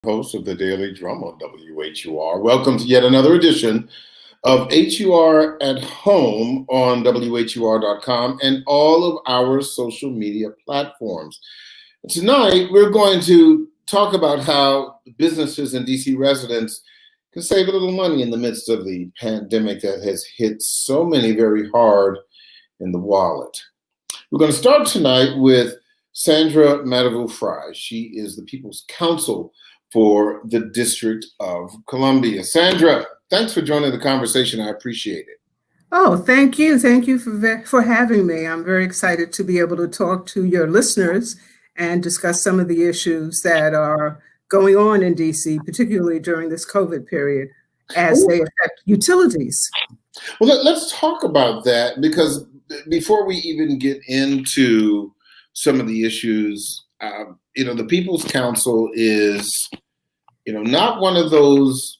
host of the Daily Drum on WHUR. Welcome to yet another edition of HUR at Home on WHUR.com and all of our social media platforms. Tonight, we're going to talk about how businesses and DC residents can save a little money in the midst of the pandemic that has hit so many very hard in the wallet. We're going to start tonight with Sandra Mattavous-Frye. She is the People's Counsel for the District of Columbia. Sandra, thanks for joining the conversation. I appreciate it. Oh, thank you. Thank you for having me. I'm very excited to be able to talk to your listeners and discuss some of the issues that are going on in DC, particularly during this COVID period, as they affect utilities. Well, let's talk about that, because before we even get into some of the issues, the People's Counsel is, not one of those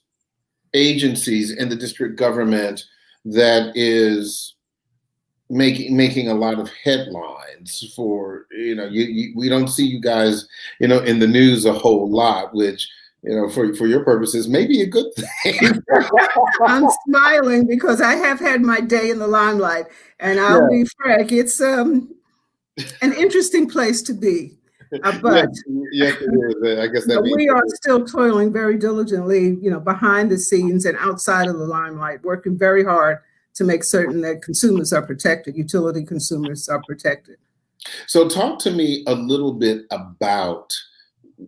agencies in the district government that is making a lot of headlines for, we don't see you guys, in the news a whole lot, which, for your purposes, may be a good thing. I'm smiling because I have had my day in the limelight, and I'll be frank, it's an interesting place to be. But yes, it is. I guess that we are still toiling very diligently, behind the scenes and outside of the limelight, working very hard to make certain that consumers are protected, utility consumers are protected. So talk to me a little bit about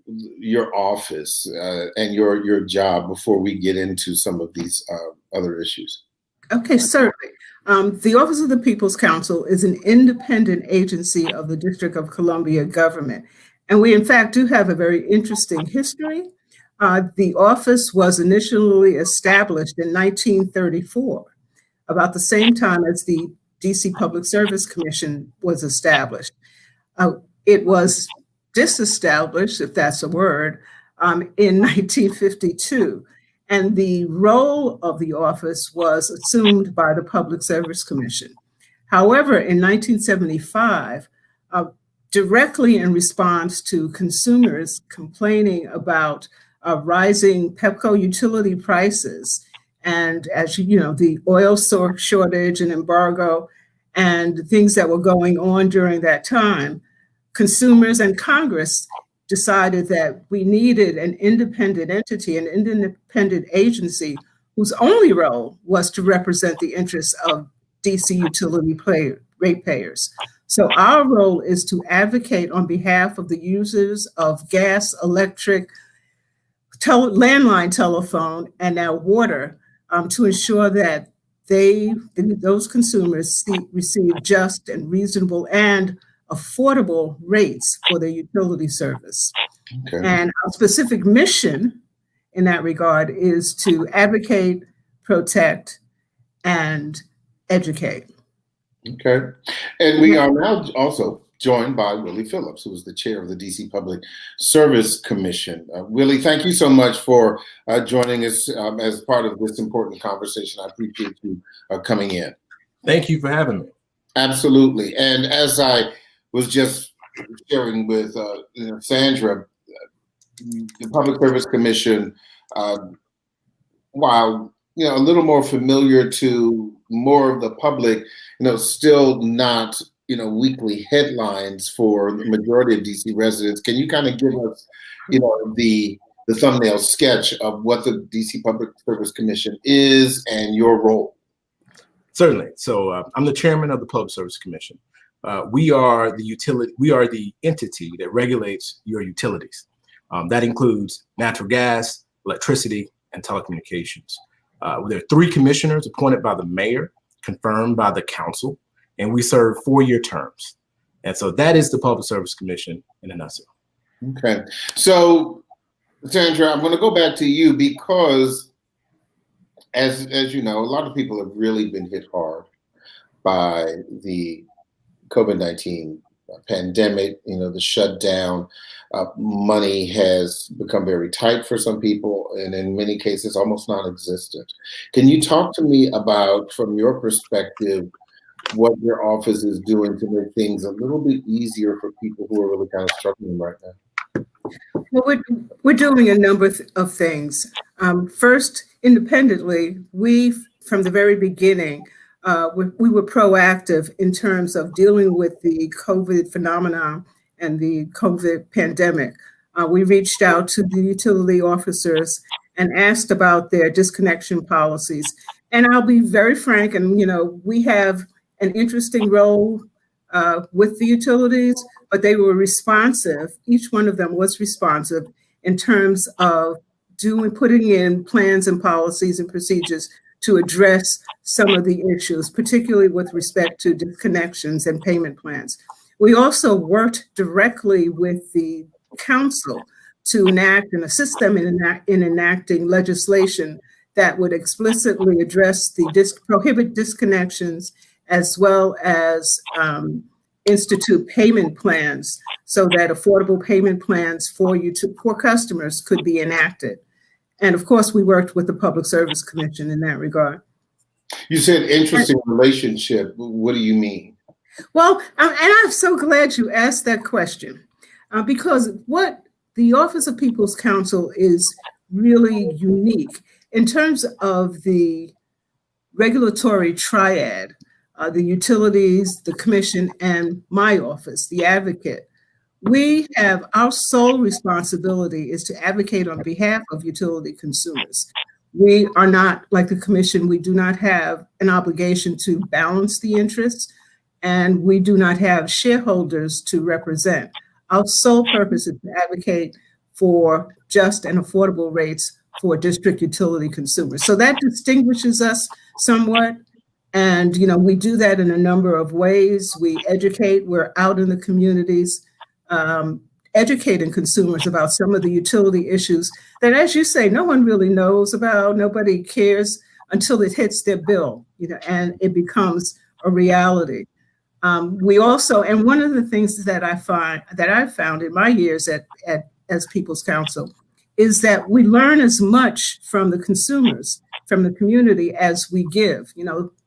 your office and your job before we get into some of these other issues. Okay, certainly. The Office of the People's Counsel is an independent agency of the District of Columbia government. And we, in fact, do have a very interesting history. The office was initially established in 1934, about the same time as the DC Public Service Commission was established. It was disestablished, if that's a word, in 1952. And the role of the office was assumed by the Public Service Commission. However, in 1975, directly in response to consumers complaining about rising Pepco utility prices, and as the oil shortage and embargo and things that were going on during that time, consumers and Congress decided that we needed an independent entity, an independent agency whose only role was to represent the interests of DC utility ratepayers. So our role is to advocate on behalf of the users of gas, electric, landline telephone, and now water, to ensure that those consumers receive just and reasonable and affordable rates for their utility service. Okay. And our specific mission in that regard is to advocate, protect, and educate. Okay. And we are now also joined by Willie Phillips, who is the chair of the DC Public Service Commission. Willie, thank you so much for joining us as part of this important conversation. I appreciate you coming in. Thank you for having me. Absolutely. And as I was just sharing with Sandra, the Public Service Commission, while a little more familiar to more of the public, still not weekly headlines for the majority of DC residents. Can you kind of give us the thumbnail sketch of what the DC Public Service Commission is and your role? Certainly. So I'm the chairman of the Public Service Commission. We are the entity that regulates your utilities. That includes natural gas, electricity, and telecommunications. There are 3 commissioners appointed by the mayor, confirmed by the council, and we serve 4-year terms. And so that is the Public Service Commission in a nutshell. Okay. So, Sandra, I'm going to go back to you because, as you know, a lot of people have really been hit hard by the COVID-19 pandemic, the shutdown. Money has become very tight for some people, and in many cases, almost non-existent. Can you talk to me about, from your perspective, what your office is doing to make things a little bit easier for people who are really kind of struggling right now? Well, we're doing a number of things. First, independently, from the very beginning, we were proactive in terms of dealing with the COVID phenomenon and the COVID pandemic. We reached out to the utility officers and asked about their disconnection policies. And I'll be very frank, and we have an interesting role with the utilities, but they were responsive. Each one of them was responsive in terms of putting in plans and policies and procedures to address some of the issues, particularly with respect to disconnections and payment plans. We also worked directly with the council to enact and assist them in enacting legislation that would explicitly address prohibit disconnections, as well as institute payment plans so that affordable payment plans for customers could be enacted. And of course, we worked with the Public Service Commission in that regard. You said interesting relationship. What do you mean? Well, and I'm so glad you asked that question, because what the Office of People's Counsel is really unique in terms of the regulatory triad, the utilities, the commission, and my office, the advocate. We have our sole responsibility is to advocate on behalf of utility consumers. We are not like the commission. We do not have an obligation to balance the interests, and we do not have shareholders to represent. Our sole purpose is to advocate for just and affordable rates for district utility consumers. So that distinguishes us somewhat. And, we do that in a number of ways. We educate, we're out in the communities, educating consumers about some of the utility issues that, as you say, no one really knows about, nobody cares until it hits their bill, and it becomes a reality. We also, and one of the things that I've found in my years as People's Counsel is that we learn as much from the consumers, from the community, as we give,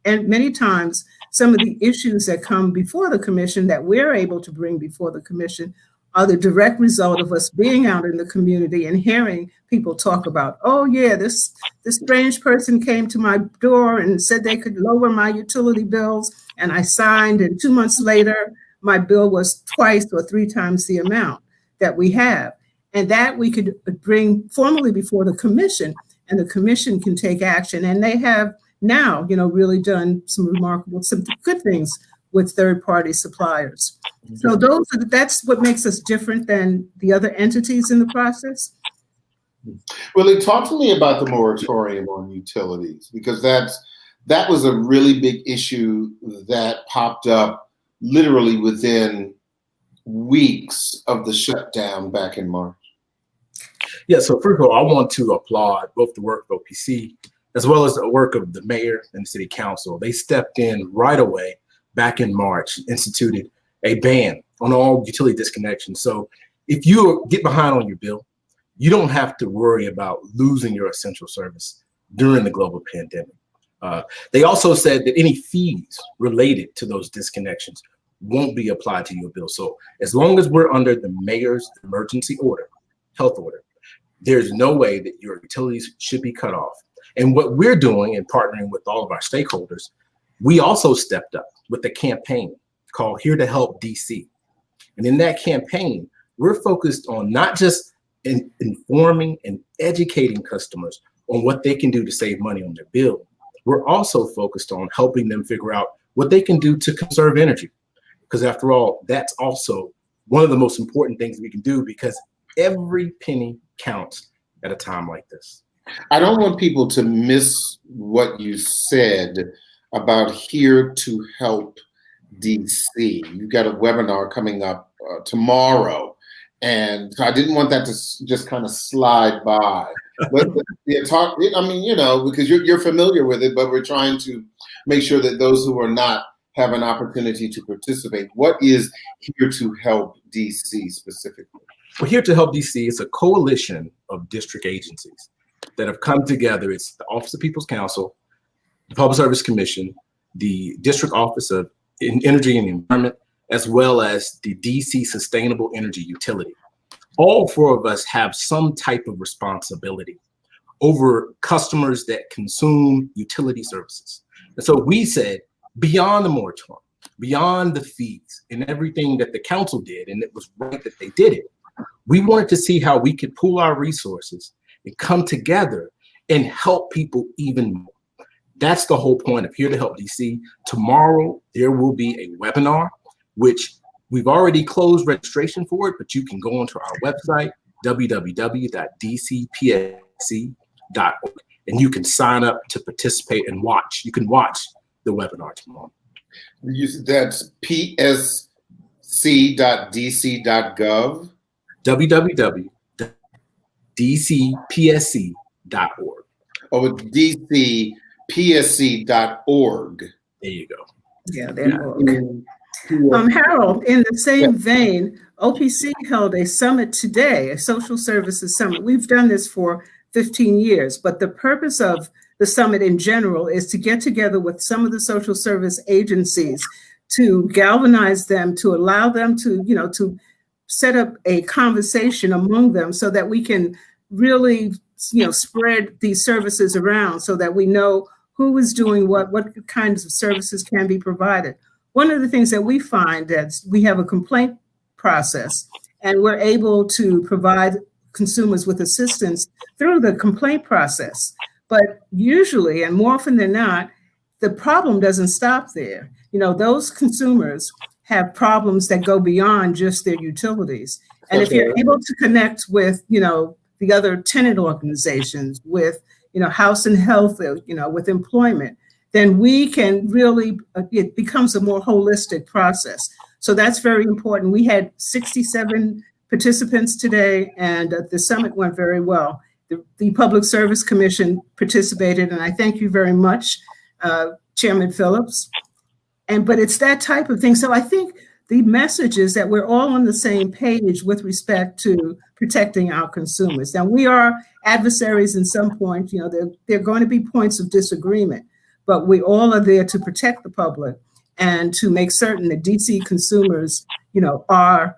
and many times some of the issues that come before the commission that we're able to bring before the commission are the direct result of us being out in the community and hearing people talk about, oh yeah, this strange person came to my door and said they could lower my utility bills, and I signed, and 2 months later, my bill was twice or 3 times the amount that we have. And that we could bring formally before the commission, and the commission can take action. And they have now, really done some good things with third-party suppliers. So that's what makes us different than the other entities in the process. Willie, talk to me about the moratorium on utilities, because that was a really big issue that popped up literally within weeks of the shutdown back in March. Yeah, so first of all, I want to applaud both the work of OPC as well as the work of the mayor and the city council. They stepped in right away back in March, instituted a ban on all utility disconnections. So if you get behind on your bill, you don't have to worry about losing your essential service during the global pandemic. They also said that any fees related to those disconnections won't be applied to your bill. So as long as we're under the mayor's emergency order, health order, there's no way that your utilities should be cut off. And what we're doing in partnering with all of our stakeholders, we also stepped up with a campaign called Here to Help DC. And in that campaign, we're focused on not just informing and educating customers on what they can do to save money on their bill. We're also focused on helping them figure out what they can do to conserve energy. Because after all, that's also one of the most important things we can do, because every penny counts at a time like this. I don't want people to miss what you said about Here to Help DC. You've got a webinar coming up tomorrow, and I didn't want that to just kind of slide by. But talk. I mean, because you're familiar with it, but we're trying to make sure that those who are not have an opportunity to participate. What is Here to Help DC specifically? Well, Here to Help DC is a coalition of district agencies that have come together. It's the Office of People's Counsel, the Public Service Commission, the District Office of Energy and Environment, as well as the DC Sustainable Energy Utility. all four of us have some type of responsibility over customers that consume utility services. And so we said, beyond the moratorium, beyond the fees and everything that the council did, and it was right that they did it, we wanted to see how we could pool our resources and come together and help people even more. That's the whole point of Here to Help DC. Tomorrow, there will be a webinar, which we've already closed registration for it, but you can go onto our website, www.dcpsc.org, and you can sign up to participate and watch. You can watch the webinar tomorrow. That's psc.dc.gov. www.dcpsc.org. Oh, it's dcpsc.org. There you go. Yeah, there. Harold, in the same vein, OPC held a summit today, a social services summit. We've done this for 15 years, but the purpose of the summit in general is to get together with some of the social service agencies to galvanize them, to allow them to, to set up a conversation among them so that we can really, spread these services around so that we know who is doing what kinds of services can be provided. One of the things that we find is we have a complaint process, and we're able to provide consumers with assistance through the complaint process. But usually, and more often than not, the problem doesn't stop there. Those consumers have problems that go beyond just their utilities. And if you're able to connect with, the other tenant organizations, with, House and Health, with employment, then we can really, it becomes a more holistic process. So that's very important. We had 67 participants today, and the summit went very well. The Public Service Commission participated, and I thank you very much, Chairman Phillips. But it's that type of thing. So I think the message is that we're all on the same page with respect to protecting our consumers. Now, we are adversaries in some point, there are going to be points of disagreement, but we all are there to protect the public and to make certain that DC consumers, are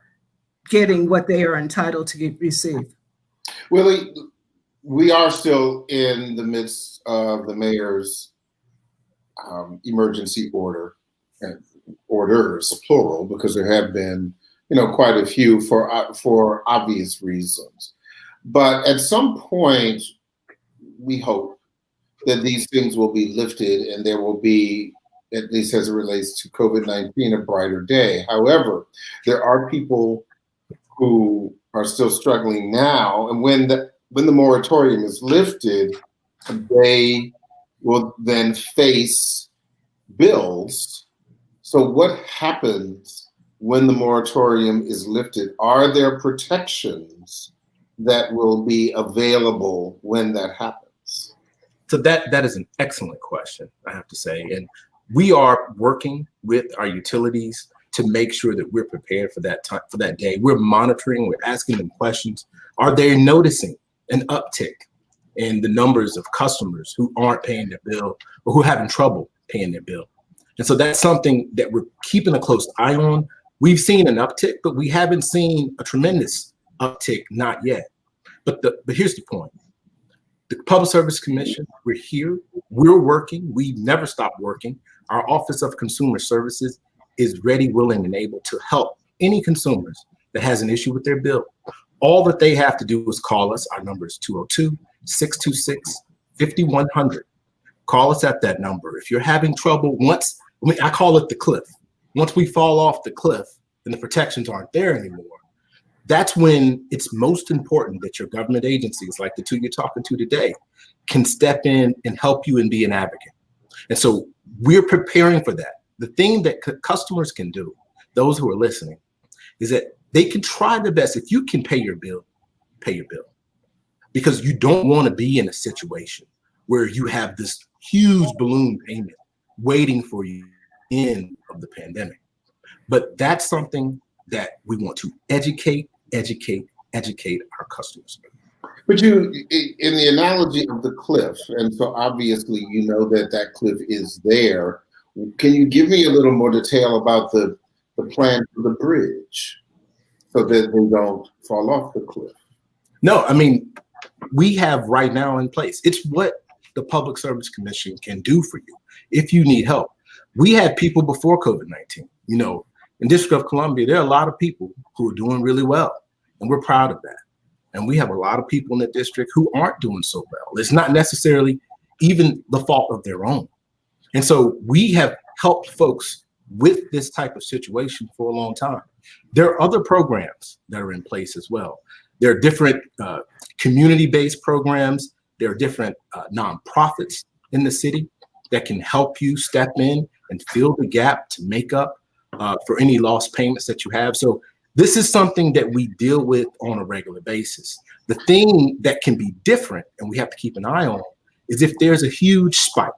getting what they are entitled to receive. Willie, we are still in the midst of the mayor's emergency orders, plural, because there have been, quite a few for obvious reasons. But at some point, we hope that these things will be lifted and there will be, at least as it relates to COVID-19, a brighter day. However, there are people who are still struggling now, and when the moratorium is lifted, they will then face bills. So what happens when the moratorium is lifted? Are there protections that will be available when that happens? So that is an excellent question, I have to say. And we are working with our utilities to make sure that we're prepared for that time, for that day. We're monitoring, we're asking them questions. Are they noticing an uptick in the numbers of customers who aren't paying their bill or who are having trouble paying their bill? And so that's something that we're keeping a close eye on. We've seen an uptick, but we haven't seen a tremendous uptick, not yet. But here's the point. The Public Service Commission, we're here, we're working, we never stop working. Our Office of Consumer Services is ready, willing, and able to help any consumers that has an issue with their bill. All that they have to do is call us. Our number is 202-626-5100. Call us at that number. If you're having trouble, I call it the cliff. Once we fall off the cliff and the protections aren't there anymore, that's when it's most important that your government agencies, like the two you're talking to today, can step in and help you and be an advocate. And so we're preparing for that. The thing that customers can do, those who are listening, is that they can try their best. If you can pay your bill, pay your bill. Because you don't want to be in a situation where you have this huge balloon payment waiting for you in of the pandemic. But that's something that we want to educate our customers. But in the analogy of the cliff, and so obviously you know that cliff is there, can you give me a little more detail about the plan for the bridge? so that they don't fall off the cliff. No, I mean, we have right now in place. It's what the Public Service Commission can do for you if you need help. We had people before COVID-19. You know, in District of Columbia, there are a lot of people who are doing really well, and we're proud of that. And we have a lot of people in the district who aren't doing so well. It's not necessarily even the fault of their own. And so we have helped folks with this type of situation for a long time. There are other programs that are in place as well. There are different community-based programs. There are different nonprofits in the city that can help you step in and fill the gap to make up for any lost payments that you have. So this is something that we deal with on a regular basis. The thing that can be different, and we have to keep an eye on, is if there's a huge spike.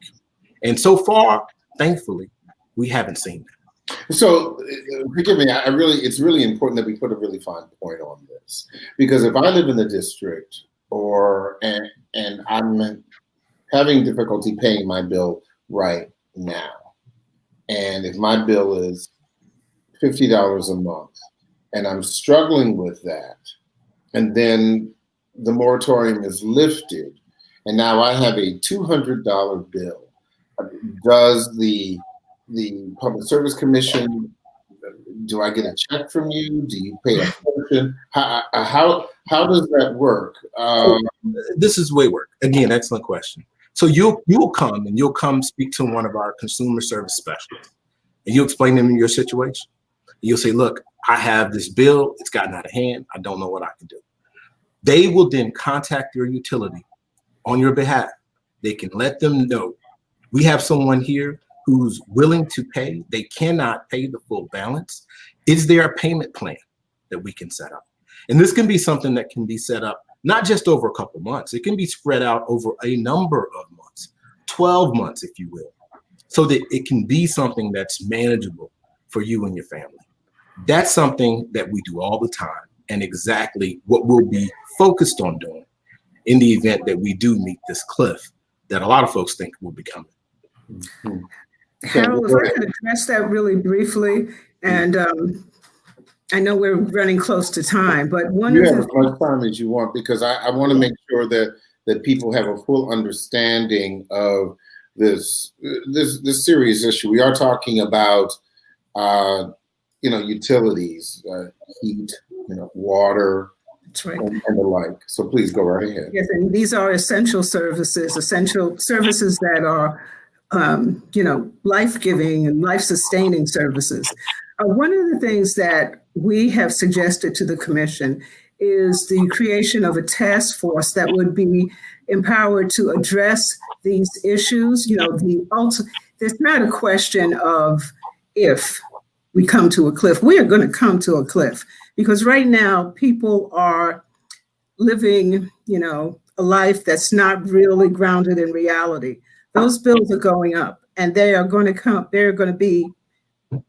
And so far, thankfully, we haven't seen that. So forgive me, it's really important that we put a really fine point on this, because if I live in the district and I'm having difficulty paying my bill right now, and if my bill is $50 a month, and I'm struggling with that, and then the moratorium is lifted, and now I have a $200 bill, does the Public Service Commission, do I get a check from you? Do you pay a portion? How does that work? This is the way it works. Again, excellent question. So you'll come speak to one of our consumer service specialists, and you'll explain to them your situation. You'll say, look, I have this bill, it's gotten out of hand, I don't know what I can do. They will then contact your utility on your behalf. They can let them know, we have someone here who's willing to pay. They cannot pay the full balance. Is there a payment plan that we can set up? And this can be something that can be set up not just over a couple months, it can be spread out over a number of months, 12 months, if you will, so that it can be something that's manageable for you and your family. That's something that we do all the time, and exactly what we'll be focused on doing in the event that we do meet this cliff that a lot of folks think will be coming. Mm-hmm. Harold, if I could address that really briefly, and I know we're running close to time, but you have as much time as you want, because I want to make sure that people have a full understanding of this serious issue. We are talking about utilities, heat, water, that's right, and the like. So please go right ahead. Yes, and these are essential services that are life-giving and life-sustaining services. One of the things that we have suggested to the commission is the creation of a task force that would be empowered to address these issues. There's not a question of if we come to a cliff. We are going to come to a cliff, because right now people are living, a life that's not really grounded in reality. Those bills are going up, and they're going to be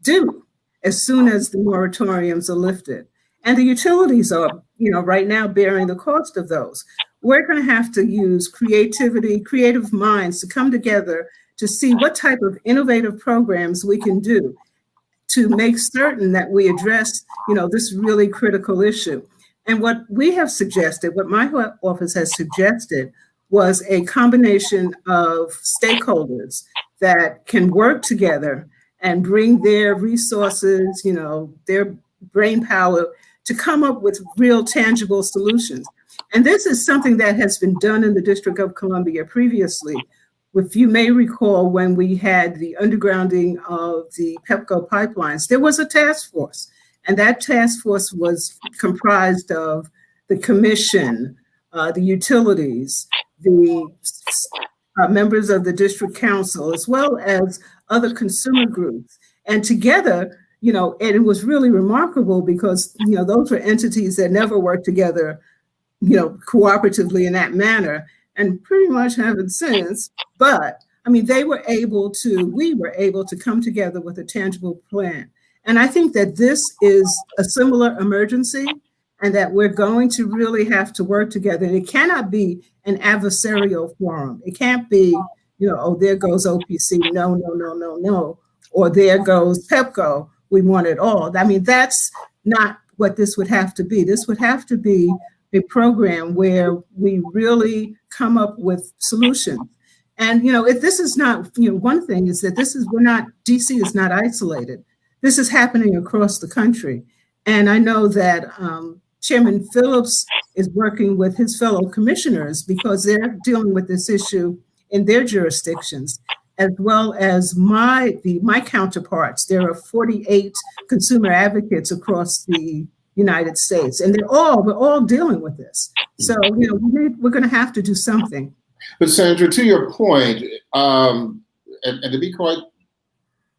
due as soon as the moratoriums are lifted. And the utilities are, right now bearing the cost of those. We're going to have to use creative minds to come together to see what type of innovative programs we can do to make certain that we address, this really critical issue. And what we have suggested, what my office has suggested, was a combination of stakeholders that can work together and bring their resources, their brain power to come up with real tangible solutions. And this is something that has been done in the District of Columbia previously. If you may recall, when we had the undergrounding of the PEPCO pipelines, there was a task force, and that task force was comprised of the commission, the utilities, the members of the district council, as well as other consumer groups. And together, and it was really remarkable because, those were entities that never worked together, cooperatively in that manner, and pretty much haven't since. But we were able to come together with a tangible plan. And I think that this is a similar emergency, and that we're going to really have to work together. And it cannot be an adversarial forum. It can't be, there goes OPC, no. Or there goes PEPCO, we want it all. That's not what this would have to be. This would have to be a program where we really come up with solutions. And, if this is not, one thing is that DC is not isolated. This is happening across the country. And I know that Chairman Phillips is working with his fellow commissioners because they're dealing with this issue in their jurisdictions, as well as my counterparts. There are 48 consumer advocates across the United States, and we're all dealing with this. So, we're going to have to do something. But Sandra, to your point, and to be quite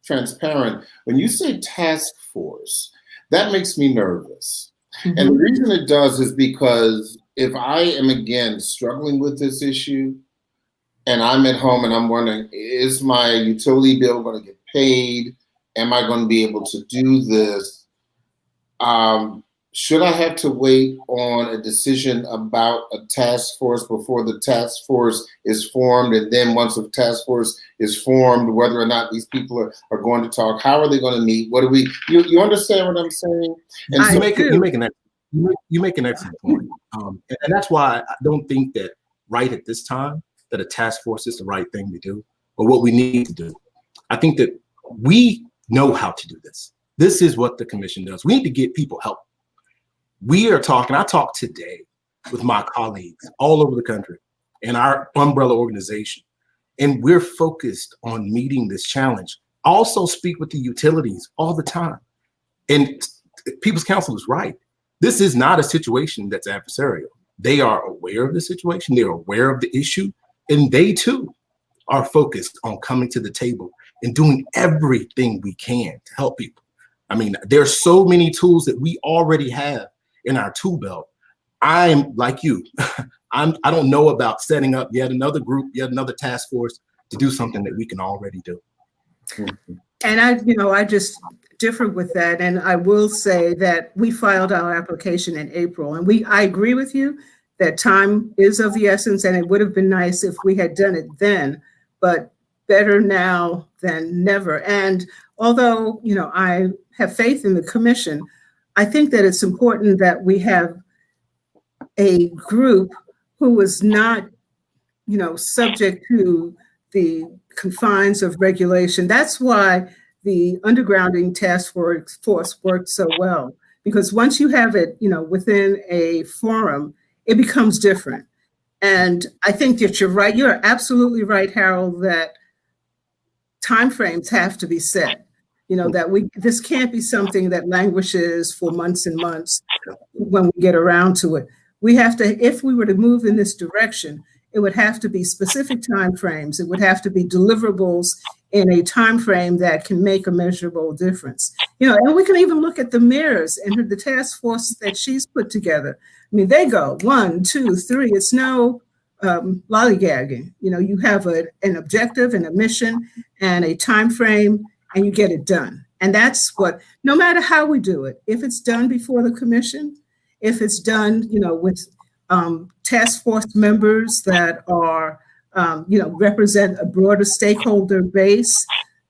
transparent, when you say task force, that makes me nervous. Mm-hmm. And the reason it does is because if I am, again, struggling with this issue, and I'm at home and I'm wondering, is my utility bill going to get paid? Am I going to be able to do this? Should I have to wait on a decision about a task force before the task force is formed? And then once the task force is formed, whether or not these people are going to talk, how are they going to meet? What do we, you understand what I'm saying? And you make an excellent point. And that's why I don't think that right at this time that a task force is the right thing to do, or what we need to do. I think that we know how to do this. This is what the commission does. We need to get people help. I talked today with my colleagues all over the country in our umbrella organization, and we're focused on meeting this challenge. I also speak with the utilities all the time. And People's Counsel is right. This is not a situation that's adversarial. They are aware of the situation. They're aware of the issue. And they too are focused on coming to the table and doing everything we can to help people. I mean, there's so many tools that we already have in our tool belt. I'm like you. I don't know about setting up yet another group, yet another task force to do something that we can already do. And I just differ with that. And I will say that we filed our application in April, and I agree with you that time is of the essence, and it would have been nice if we had done it then, but better now than never. And although, I have faith in the commission, I think that it's important that we have a group who is not, subject to the confines of regulation. That's why the undergrounding task force worked so well, because once you have it, within a forum, it becomes different. And I think that you're right. You're absolutely right, Harold, that timeframes have to be set. This can't be something that languishes for months and months when we get around to it. We have to, if we were to move in this direction, it would have to be specific timeframes. It would have to be deliverables in a timeframe that can make a measurable difference. And we can even look at the mayors and the task force that she's put together. I mean, they go 1, 2, 3. It's no lollygagging. You have an objective and a mission and a time frame, and you get it done. And that's what, no matter how we do it, if it's done before the commission, if it's done, with task force members that are, represent a broader stakeholder base,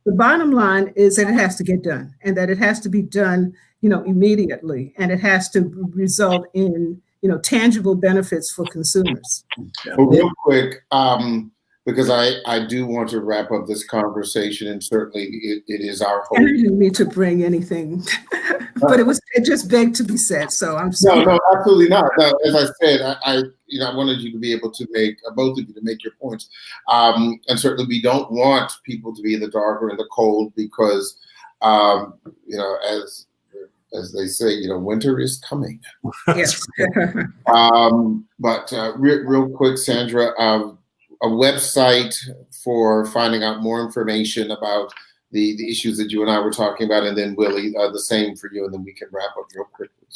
the bottom line is that it has to get done, and that it has to be done, immediately, and it has to result in, tangible benefits for consumers. Well, real quick, because I do want to wrap up this conversation, and certainly it is our hope. I didn't mean to bring anything, but it just begged to be said. So I'm sorry. No, absolutely not. No, as I said, I wanted you to be able to make both of you to make your points, and certainly we don't want people to be in the dark or in the cold because, as they say, winter is coming. Yes. But real quick, Sandra, a website for finding out more information about the issues that you and I were talking about, and then Willie, the same for you, and then we can wrap up real quickly.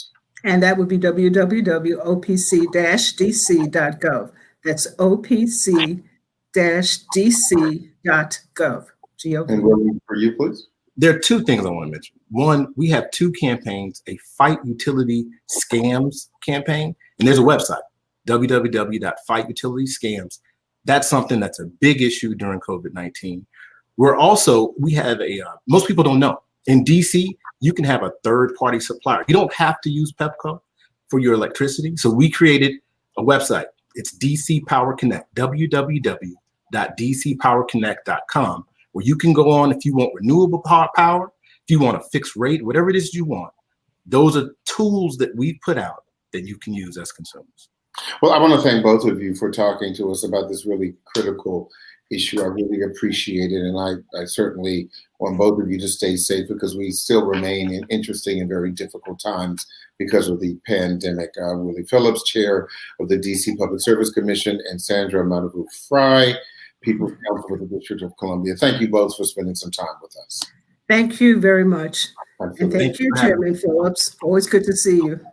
And that would be www.opc-dc.gov. That's opc-dc.gov. And Willie, for you, please. There are two things I want to mention. One, we have two campaigns, a Fight Utility Scams campaign, and there's a website, www.fightutilities.scams. That's something that's a big issue during COVID-19. We have most people don't know, In DC, you can have a third-party supplier. You don't have to use Pepco for your electricity. So we created a website. It's DC Power Connect, www.dcpowerconnect.com, where you can go on if you want renewable power, if you want a fixed rate, whatever it is you want. Those are tools that we put out that you can use as consumers. Well, I want to thank both of you for talking to us about this really critical issue. I really appreciate it. And I certainly want both of you to stay safe, because we still remain in interesting and very difficult times because of the pandemic. Willie Phillips, chair of the DC Public Service Commission, and Sandra Mattavous-Frye, People's Counsel for the District of Columbia. Thank you both for spending some time with us. Thank you very much. Absolutely. And thank you, Chairman Phillips. Always good to see you.